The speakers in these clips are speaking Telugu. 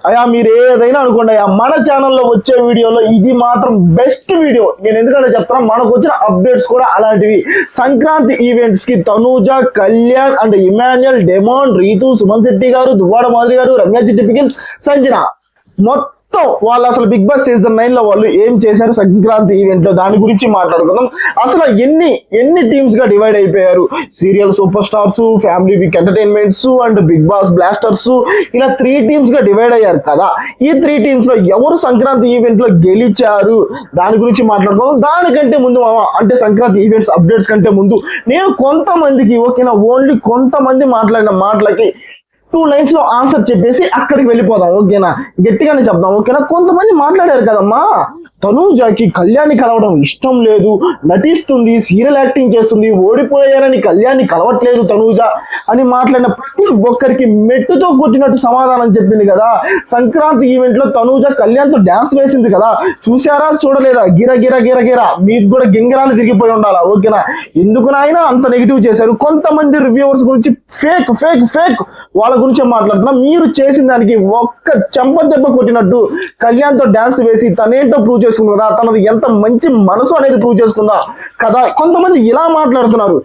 అయ్యా మీరు ఏదైనా అనుకోండి అయ్యా, మన ఛానల్లో వచ్చే వీడియోలో ఇది మాత్రం బెస్ట్ వీడియో. నేను ఎందుకంటే చెప్తాను, మనకు వచ్చిన అప్డేట్స్ కూడా అలాంటివి. సంక్రాంతి ఈవెంట్స్ కి Tanuja, Kalyan and Emmanuel, Demon, Rithu, Suman Shetty garu, Duvvada Madhuri గారు, రమ్య చిట్టి పికిల్, సంజన మొత్తం వాళ్ళు అసలు బిగ్ బాస్ సీజన్ 9 లో వాళ్ళు ఏం చేశారు సంక్రాంతి ఈవెంట్ లో, దాని గురించి మాట్లాడుకుందాం. అసలు ఎన్ని టీమ్స్ గా డివైడ్ అయిపోయారు. Serial super stars, family week entertainments and Bigg Boss blasters, ఇలా 3 టీమ్స్ గా డివైడ్ అయ్యారు కదా. ఈ 3 టీమ్స్ లో ఎవరు సంక్రాంతి ఈవెంట్ లో గెలిచారు దాని గురించి మాట్లాడుకుందాం. దానికంటే ముందు అంటే సంక్రాంతి ఈవెంట్స్ అప్డేట్స్ కంటే ముందు నేను కొంతమందికి ఓకేనా, ఓన్లీ కొంతమంది మాట్లాడిన మాటలకి 2 lines లో ఆన్సర్ చెప్పేసి అక్కడికి వెళ్ళిపోదాం ఓకేనా. గట్టిగానే చెప్దాం ఓకేనా. కొంతమంది మాట్లాడారు కదమ్మా, తనూజకి కళ్యాణ్ని కలవడం ఇష్టం లేదు, నటిస్తుంది, సీరియల్ యాక్టింగ్ చేస్తుంది, ఓడిపోయారని కళ్యాణ్ని కలవట్లేదు తనూజ అని మాట్లాడిన ప్రతి ఒక్కరికి మెట్టుతో కొట్టినట్టు సమాధానం చెప్పింది కదా. సంక్రాంతి ఈవెంట్ లో తనూజ కళ్యాణ్తో డాన్స్ వేసింది కదా, చూసారా చూడలేదా? గిర గిర గిర గిర మీకు కూడా గింగరాలు తిరిగిపోయి ఉండాలా ఓకేనా. ఎందుకు నాయన అంత నెగిటివ్ చేశారు? కొంతమంది రివ్యూవర్స్ గురించి ఫేక్ ఫేక్ ఫేక్ వాళ్ళ గురించి మాట్లాడుతున్నా. మీరు చేసిన దానికి ఒక్క చెంప దెబ్బ కొట్టినట్టు కళ్యాణ్తో డాన్స్ వేసి తనేంటో ప్రూవ్ చేసుకుంది కదా, తనది ఎంత మంచి మనసు అనేది ప్రూవ్ చేసుకుందా కదా. కొంతమంది ఇలా మాట్లాడుతున్నారు,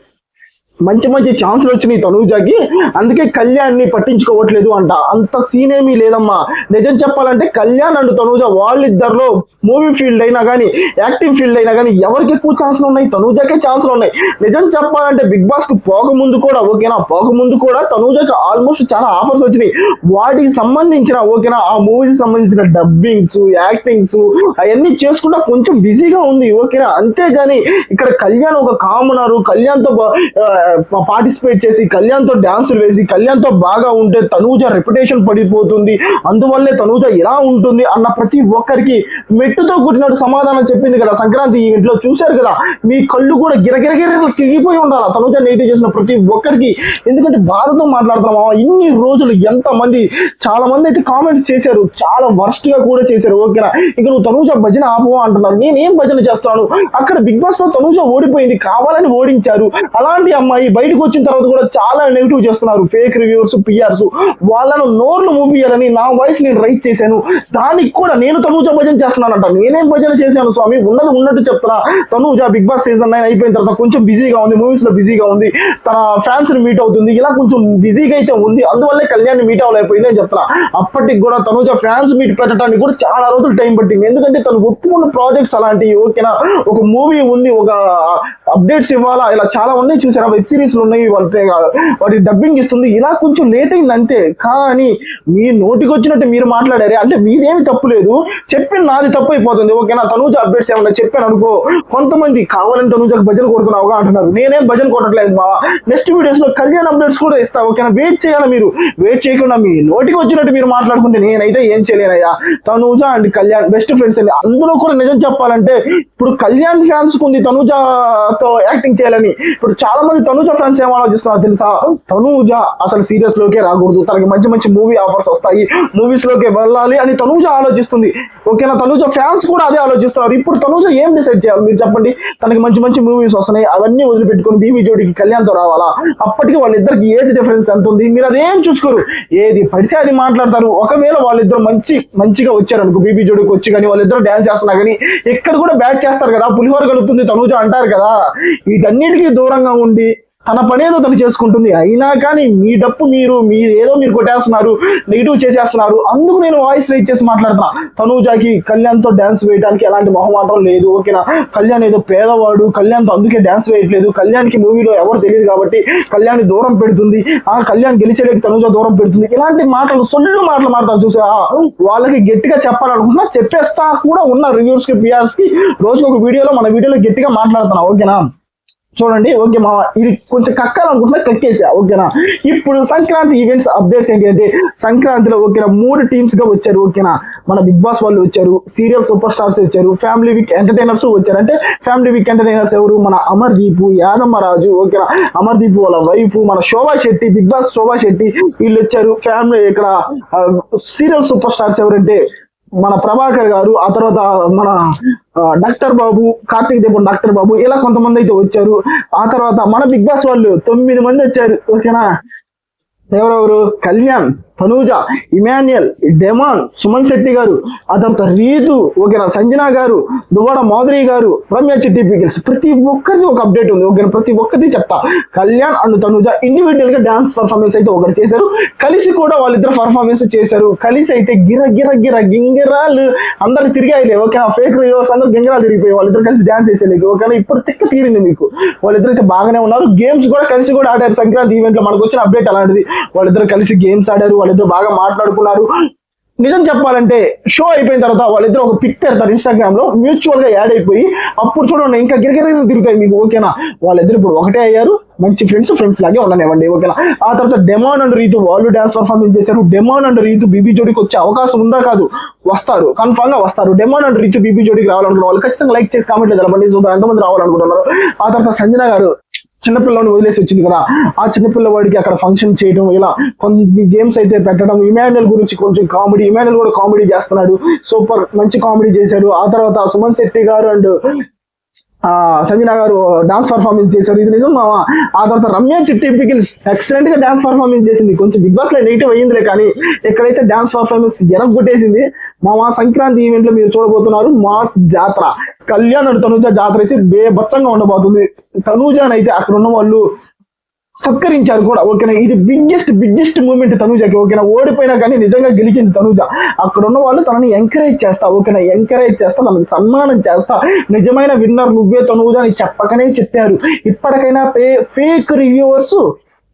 మంచి మంచి ఛాన్సులు వచ్చినాయి తనూజకి, అందుకే కళ్యాణ్ని పట్టించుకోవట్లేదు అంట. అంత సీన్ ఏమీ లేదమ్మా. నిజం చెప్పాలంటే కళ్యాణ్ అండ్ తనూజ వాళ్ళిద్దరిలో మూవీ ఫీల్డ్ అయినా కానీ యాక్టింగ్ ఫీల్డ్ అయినా కానీ ఎవరికి ఎక్కువ ఛాన్సులు ఉన్నాయి? తనూజకే ఛాన్సులు ఉన్నాయి. నిజం చెప్పాలంటే బిగ్ బాస్ కు పోకముందు కూడా ఓకేనా, పోకముందు కూడా తనూజకి ఆల్మోస్ట్ చాలా ఆఫర్స్ వచ్చినాయి. వాటికి సంబంధించిన ఓకేనా, ఆ మూవీకి సంబంధించిన డబ్బింగ్స్, యాక్టింగ్స్ అవన్నీ చేసుకుంటా కొంచెం బిజీగా ఉంది ఓకేనా. అంతేగాని ఇక్కడ కళ్యాణ్ ఒక కామనరు, కళ్యాణ్తో పార్టిసిపేట్ చేసి కళ్యాణ్తో డాన్సులు వేసి కళ్యాణ్తో బాగా ఉంటే తనూజ రెప్యుటేషన్ పడిపోతుంది, అందువల్లే తనూజ ఇలా ఉంటుంది అన్న ప్రతి ఒక్కరికి మెట్టుతో కొట్టినట్టు సమాధానం చెప్పింది కదా సంక్రాంతి ఈవెంట్ లో. చూశారు కదా, మీ కళ్ళు కూడా గిరగిరగిర తిరిగిపోయి ఉండాలి తనూజ నెగిటివ్ చేసిన ప్రతి ఒక్కరికి. ఎందుకంటే బాధతో మాట్లాడుతున్నామా, ఇన్ని రోజులు ఎంతమంది, చాలా మంది అయితే కామెంట్స్ చేశారు, చాలా వర్స్ట్ గా కూడా చేశారు ఓకేనా. ఇక నువ్వు తనూజ భజన ఆపవా అంటున్నారు. నేనేం భజన చేస్తున్నాను? అక్కడ బిగ్ బాస్ లో తనూజ ఓడిపోయింది, కావాలని ఓడించారు. అలాంటి అమ్మాయి బయటకు వచ్చిన తర్వాత కూడా చాలా నెగిటివ్ చేస్తున్నారు ఫేక్ రివ్యూవర్స్, పిఆర్స్. వాళ్ళను నోర్లు మూపియాలని నా వాయిస్ నేను రైట్ చేశాను, దానికి కూడా నేను తనూజ భజన చేస్తున్నానంట. నేనేం భజన చేశాను స్వామి? ఉన్నది ఉన్నట్టు చెప్తున్నా. తనూజ బిగ్ బాస్ సీజన్ 9 అయిపోయిన తర్వాత కొంచెం బిజీగా ఉంది, మూవీస్ లో బిజీగా ఉంది, తన ఫ్యాన్స్ ని మీట్ అవుతుంది, ఇలా కొంచెం బిజీగా అయితే ఉంది, అందువల్లే కళ్యాణ్ మీట్ అవ్వలేకపోయింది అని చెప్తున్నా. అప్పటికి కూడా తనూజ ఫ్యాన్స్ మీట్ పెట్టడానికి కూడా చాలా రోజులు టైం పట్టింది. ఎందుకంటే తను ఒప్పుకున్న ప్రాజెక్ట్స్ అలాంటివి ఓకేనా. ఒక మూవీ ఉంది, ఒక అప్డేట్స్ ఇవ్వాలా, ఇలా చాలా ఉన్నాయి చూసారా, వెబ్ సిరీస్లు ఉన్నాయి, వాటి డబ్బింగ్ ఇస్తుంది, ఇలా కొంచెం లేట్ అయింది అంతే. కానీ మీ నోటికి వచ్చినట్టు మీరు మాట్లాడారే అంటే మీదేమి తప్పు లేదు, చెప్పిన నాది తప్పు అయిపోతుంది ఓకేనా. తనూజ అప్డేట్స్ ఏమన్నా చెప్పాను అనుకో, కొంతమంది కావాలని తనూజకు భజన కొడుతున్నావుగా అంటున్నారు. నేనేం భజన కొట్టట్లేదు బావా. నెక్స్ట్ వీడియోస్ లో కళ్యాణ్ అప్డేట్స్ కూడా ఇస్తా ఓకేనా. వెయిట్ చేయాలి మీరు. వెయిట్ చేయకుండా మీ నోటికి వచ్చినట్టు మీరు మాట్లాడుకుంటే నేనైతే ఏం చేయలేనయ్యా. Tanuja and Kalyan best friends అండి. అందులో కూడా నిజం చెప్పాలంటే ఇప్పుడు కళ్యాణ్ ఫ్యాన్స్ కుంది తనూజతో యాక్టింగ్ చేయాలని. ఇప్పుడు చాలా మంది తనూజ ఫ్యాన్స్ ఏం ఆలోచిస్తున్నారు తెలుసా? తనూజ అసలు సీరియస్ లోకే రాకూడదు, తనకి మంచి మంచి మూవీ ఆఫర్స్ వస్తాయి, మూవీస్ లోకే వెళ్ళాలి అని తనూజ ఆలోచిస్తుంది ఓకేనా. తనూజ ఫ్యాన్స్ కూడా అదే ఆలోచిస్తున్నారు. ఇప్పుడు తనూజ ఏం డిసైడ్ చేయాలి మీరు చెప్పండి? తనకి మంచి మంచి మూవీస్ వస్తున్నాయి, అవన్నీ వదిలిపెట్టుకుని బీబీ జోడికి కళ్యాణ్తో రావాలా? అప్పటికి వాళ్ళిద్దరికి ఏజ్ డిఫరెన్స్ ఎంత ఉంది? మీరు అదేం చూసుకోరు, ఏది పడితే అది మాట్లాడతారు. ఒకవేళ వాళ్ళిద్దరు మంచిగా వచ్చారనుకో, బీబీ జోడికి వచ్చి కానీ వాళ్ళిద్దరు డాన్స్ చేస్తున్నా కానీ ఎక్కడ కూడా బ్యాట్ చేస్తారు కదా, పులిహోర కలుగుతుంది తనూజ అంటారు కదా. వీటన్నిటికీ దూరంగా ఉండి తన పనేదో తను చేసుకుంటుంది. అయినా కానీ మీ డప్పు మీరేదో మీరు కొట్టేస్తున్నారు, నెగిటివ్ చేసేస్తున్నారు. అందుకు నేను వాయిస్ రైజ్ చేసి మాట్లాడుతున్నా. తనూజకి కళ్యాణ్తో డాన్స్ వేయడానికి ఎలాంటి మొహమాటం లేదు ఓకేనా. కళ్యాణ్ ఏదో పేదవాడు, కళ్యాణ్తో అందుకే డాన్స్ వేయట్లేదు, కళ్యాణ్కి మూవీలో ఎవరు తెలియదు కాబట్టి కళ్యాణ్ దూరం పెడుతుంది, కళ్యాణ్ గెలిచేలేక తనూజ దూరం పెడుతుంది, ఇలాంటి మాటలు సొల్లు మాటలు మాట్లాడతారు చూసా. వాళ్ళకి గట్టిగా చెప్పాలనుకుంటున్నా, చెప్పేస్తా కూడా ఉన్న రివ్యూర్స్ కి, పిఆర్స్ కి రోజుకి ఒక వీడియోలో మన వీడియోలో గట్టిగా మాట్లాడుతున్నా ఓకేనా. చూడండి ఓకే మా, ఇది కొంచెం కక్కాలనుకుంటున్నా, కక్కేసా ఓకేనా. ఇప్పుడు సంక్రాంతి ఈవెంట్స్ అప్డేట్స్ ఏంటి అంటే, సంక్రాంతిలో ఓకేనా 3 టీమ్స్ గా వచ్చారు ఓకేనా. మన బిగ్ బాస్ వాళ్ళు వచ్చారు, సీరియల్ సూపర్ స్టార్స్ వచ్చారు, ఫ్యామిలీ వీక్ ఎంటర్టైనర్స్ వచ్చారు. అంటే ఫ్యామిలీ వీక్ ఎంటర్టైనర్స్ ఎవరు? మన అమర్దీప్, యాదమ్మరాజు ఓకేనా, అమర్దీప్ వాళ్ళ వైఫ్ మన శోభా శెట్టి, బిగ్ బాస్ శోభా శెట్టి వీళ్ళు వచ్చారు. ఫ్యామిలీ ఇక్కడ సీరియల్ సూపర్ స్టార్స్ ఎవరంటే మన ప్రభాకర్ గారు, ఆ తర్వాత మన డాక్టర్ బాబు, కార్తీక్ దీపం డాక్టర్ బాబు, ఇలా కొంతమంది అయితే వచ్చారు. ఆ తర్వాత మన బిగ్ బాస్ వాళ్ళు 9 మంది వచ్చారు ఓకేనా. ఎవరెవరు? కళ్యాణ్, తనూజ, ఇమాన్యుయల్, డెమాన్, సుమన్ శెట్టి గారు, ఆ తర్వాత రీతు, ఓకేనా, సంజన గారు, దువ్వాడ మాధురి గారు, రమ్య చిట్టి పికిల్స్, ప్రతి ఒక్కరిది ఒక అప్డేట్ ఉంది. ఓకేనా, ప్రతి ఒక్కరిది చెప్తా. కళ్యాణ్ అండ్ తనూజ ఇండివిజువల్ గా డాన్స్ పర్ఫార్మెన్స్ అయితే ఒకరు చేశారు, కలిసి కూడా వాళ్ళిద్దరు పర్ఫార్మెన్స్ చేశారు. కలిసి అయితే గిర గిర గిర గింగిరాలు అందరు తిరిగాయిలే. ఓకేనా, ఫేక్ రివ్యూస్ అందరూ గింగిరాలు తిరిగిపోయి వాళ్ళిద్దరు కలిసి డాన్స్ చేసేది. ఓకేనా, ఇప్పుడు తిక్క తీరింది మీకు. వాళ్ళిద్దరు అయితే బాగానే ఉన్నారు. గేమ్స్ కూడా కలిసి కూడా ఆడారు. సంక్రాంతి ఈవెంట్ లో మనకు వచ్చిన అప్డేట్ అలాంటిది. వాళ్ళిద్దరు కలిసి గేమ్స్ ఆడారు, వాళ్ళిద్దరు బాగా మాట్లాడుకున్నారు. నిజం చెప్పాలంటే షో అయిపోయిన తర్వాత వాళ్ళిద్దరు ఒక పిక్ పెడతారు ఇన్స్టాగ్రామ్ లో, మ్యూచువల్ గా యాడ్ అయిపోయి అప్పుడు చూడండి ఇంకా గిరగిర తిరుగుతాయి మీకు. ఓకేనా, వాళ్ళిద్దరు ఇప్పుడు ఒకటే అయ్యారు, మంచి ఫ్రెండ్స్ లాగే ఉండనివ్వండి. ఓకేనా, ఆ తర్వాత డెమాన్ అండ్ రీతు వాళ్ళు డాన్స్ పర్ఫార్మెన్స్ చేశారు. డెమాన్ అండ్ రీతు బీబీ జోడికి వచ్చే అవకాశం ఉందా? కాదు, వస్తారు, కన్ఫర్మ్ గా వస్తారు. డెమాన్ అండ్ రీతు బీబీ జోడికి రావాలనుకున్న వాళ్ళు ఖచ్చితంగా లైక్ చేసి కామెంట్ తెలపండి, చూద్దాం ఎంతమంది రావాలనుకుంటున్నారు. ఆ తర్వాత సంజన గారు చిన్నపిల్లని వదిలేసి వచ్చింది కదా, ఆ చిన్నపిల్లవాడికి అక్కడ ఫంక్షన్ చేయడం, ఇలా కొన్ని గేమ్స్ అయితే పెట్టడం. ఇమాన్యుయల్ గురించి కొంచెం కామెడీ, ఇమాన్యుయల్ కూడా కామెడీ చేస్తున్నాడు, సూపర్ మంచి కామెడీ చేశాడు. ఆ తర్వాత సుమన్ శెట్టి గారు అండ్ సంజన గారు డాన్స్ పర్ఫార్మెన్స్ చేశారు. ఇది నిజం మావా. ఆ తర్వాత రమ్య చిట్టి పికిల్స్ ఎక్సలెంట్ గా డాన్స్ పర్ఫార్మెన్స్ చేసింది. కొంచెం బిగ్ బాస్ లో నెగిటివ్ అయ్యిందిలే, కానీ ఎక్కడైతే డాన్స్ పర్ఫార్మెన్స్ ఎరగొట్టేసింది. మావా సంక్రాంతి ఈవెంట్ లో మీరు చూడబోతున్నారు మాస్ జాతర. కళ్యాణ్ అండ్ తనూజ జాతర అయితే బేబచ్చంగా ఉండబోతుంది. తనూజాన్ అయితే అక్కడ ఉన్న వాళ్ళు సత్కరించారు కూడా. ఓకేనా, ఇది బిగ్గెస్ట్ మూమెంట్ తనూజకి. ఓకేనా, ఓడిపోయినా కానీ నిజంగా గెలిచింది తనూజ. అక్కడ ఉన్న వాళ్ళు తనని ఎంకరేజ్ చేస్తా. ఓకేనా, ఎంకరేజ్ చేస్తా, తనకి సన్మానం చేస్తా. నిజమైన విన్నర్ నువ్వే తనూజ అని చెప్పకనే చెప్పారు. ఇప్పటికైనా ఫేక్ రివ్యూవర్స్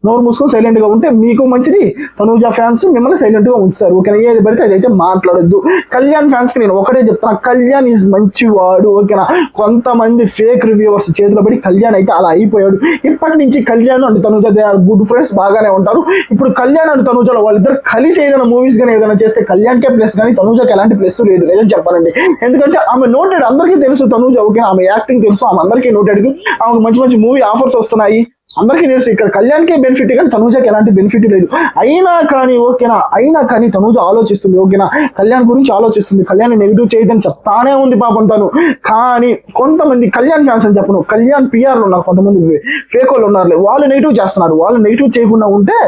నోరు మూసుకొని సైలెంట్ గా ఉంటే మీకు మంచిది. తనూజ ఫ్యాన్స్ మిమ్మల్ని సైలెంట్ గా ఉంచుతారు. ఓకేనా, ఏది పడితే అదైతే మాట్లాడొద్దు. కళ్యాణ్ ఫ్యాన్స్ కి నేను ఒకటే చెప్తాను, కళ్యాణ్ ఈజ్ మంచివాడు. ఓకేనా, కొంతమంది ఫేక్ రివ్యూవర్స్ చేతిలో పడి కళ్యాణ్ అయితే అలా అయిపోయాడు. ఇప్పటి నుంచి Kalyan and Tanuja they are good friends, బాగానే ఉంటారు. ఇప్పుడు కళ్యాణ్ అండ్ తనూజలో వాళ్ళిద్దరు కలిసి ఏదైనా మూవీస్ కానీ ఏదైనా చేస్తే కళ్యాణ్కే ప్లస్, కానీ తనూజకి ఎలాంటి ప్లస్ లేదు. లేదని చెప్పాలండి, ఎందుకంటే ఆమె నోటెడ్, అందరికీ తెలుసు తనూజ. ఓకేనా, ఆమె యాక్టింగ్ తెలుసు, ఆమె అందరికీ నోటెడ్. ఆమెకు మంచి మూవీ ఆఫర్స్ వస్తున్నాయి, అందరికీ తెలుసు. ఇక్కడ కళ్యాణ్కే బెనిఫిట్, కానీ తనూజకి ఎలాంటి బెనిఫిట్ లేదు. అయినా కానీ తనూజ ఆలోచిస్తుంది. ఓకేనా, కళ్యాణ్ గురించి ఆలోచిస్తుంది. కళ్యాణ్ నెగిటివ్ చేయదని చెప్తానే ఉంది పాపం తను. కానీ కొంతమంది కళ్యాణ్ ఫ్యాన్స్ అని చెప్పను, కళ్యాణ్ పిఆర్లు ఉన్నారు, కొంతమంది ఫేక్ వాళ్ళు ఉన్నారు, వాళ్ళు నెగిటివ్ చేస్తున్నారు. వాళ్ళు నెగిటివ్ చేయకుండా ఉంటే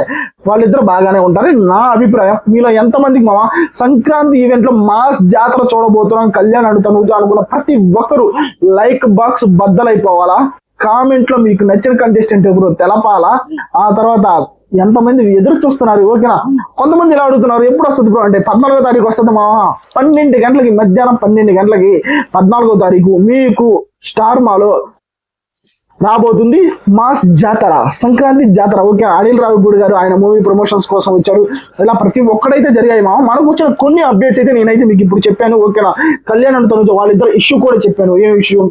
వాళ్ళిద్దరు బాగానే ఉంటారు నా అభిప్రాయం. మీలో ఎంతమందికి మామ సంక్రాంతి ఈవెంట్ లో మాస్ జాతర చూడబోతున్నాం కళ్యాణ్ అండ్ తనూజ అనుకున్న ప్రతి ఒక్కరు లైక్ బాక్స్ బద్దలైపోవాలా. కామెంట్ లో మీకు నచ్చిన కంటెస్టెంట్ ఎవరు తెలపాలా. ఆ తర్వాత ఎంతమంది ఎదురు చూస్తున్నారు. ఓకేనా, కొంతమంది ఇలా అడుగుతున్నారు ఎప్పుడు వస్తుంది బ్రో అంటే 14వ తారీఖు వస్తుంది మా 12 గంటలకి, మధ్యాహ్నం 12 గంటలకి 14వ తారీఖు మీకు స్టార్ మాలో రాబోతుంది మాస్ జాతర, సంక్రాంతి జాతర. ఓకే, అనిల్ రావిపూడి గారు ఆయన మూవీ ప్రమోషన్స్ కోసం వచ్చారు. ఇలా ప్రతి ఒక్కడైతే జరిగాయి మామ. మనకు వచ్చిన కొన్ని అప్డేట్స్ అయితే నేనైతే మీకు ఇప్పుడు చెప్పాను. ఓకేనా, కళ్యాణ్ అండ్ తనూజ వాళ్ళిద్దరు ఇష్యూ కూడా చెప్పాను. ఏం ఇష్యూ?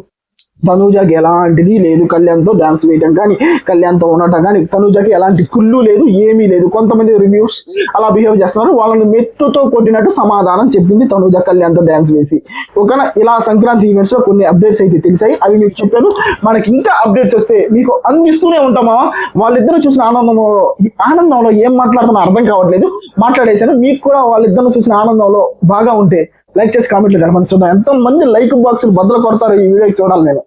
తనూజకి ఎలాంటిది లేదు కళ్యాణ్తో డాన్స్ వేయటం కానీ, కళ్యాణ్తో ఉండటం కానీ. తనూజకి ఎలాంటి కుళ్ళు లేదు, ఏమీ లేదు. కొంతమంది రివ్యూస్ అలా బిహేవ్ చేస్తున్నారు. వాళ్ళని మెట్టుతో కొట్టినట్టు సమాధానం చెప్పింది తనూజ కళ్యాణ్తో డాన్స్ వేసి. ఓకేనా, ఇలా సంక్రాంతి ఈవెంట్స్ లో కొన్ని అప్డేట్స్ అయితే తెలిసాయి, అవి మీకు చెప్పాను. మనకి ఇంకా అప్డేట్స్ వస్తే మీకు అందిస్తూనే ఉంటామా. వాళ్ళిద్దరు చూసిన ఆనందంలో ఏం మాట్లాడుతున్నా అర్థం కావట్లేదు, మాట్లాడేశాను. మీకు కూడా వాళ్ళిద్దరు చూసిన ఆనందంలో బాగా ఉంటే లైక్ చేసి కామెంట్లు తెలపండి. చూద్దాం ఎంతమంది లైక్ బాక్స్ బద్దలు కొడతారు ఈ వీడియోకి, చూడాలి నేను.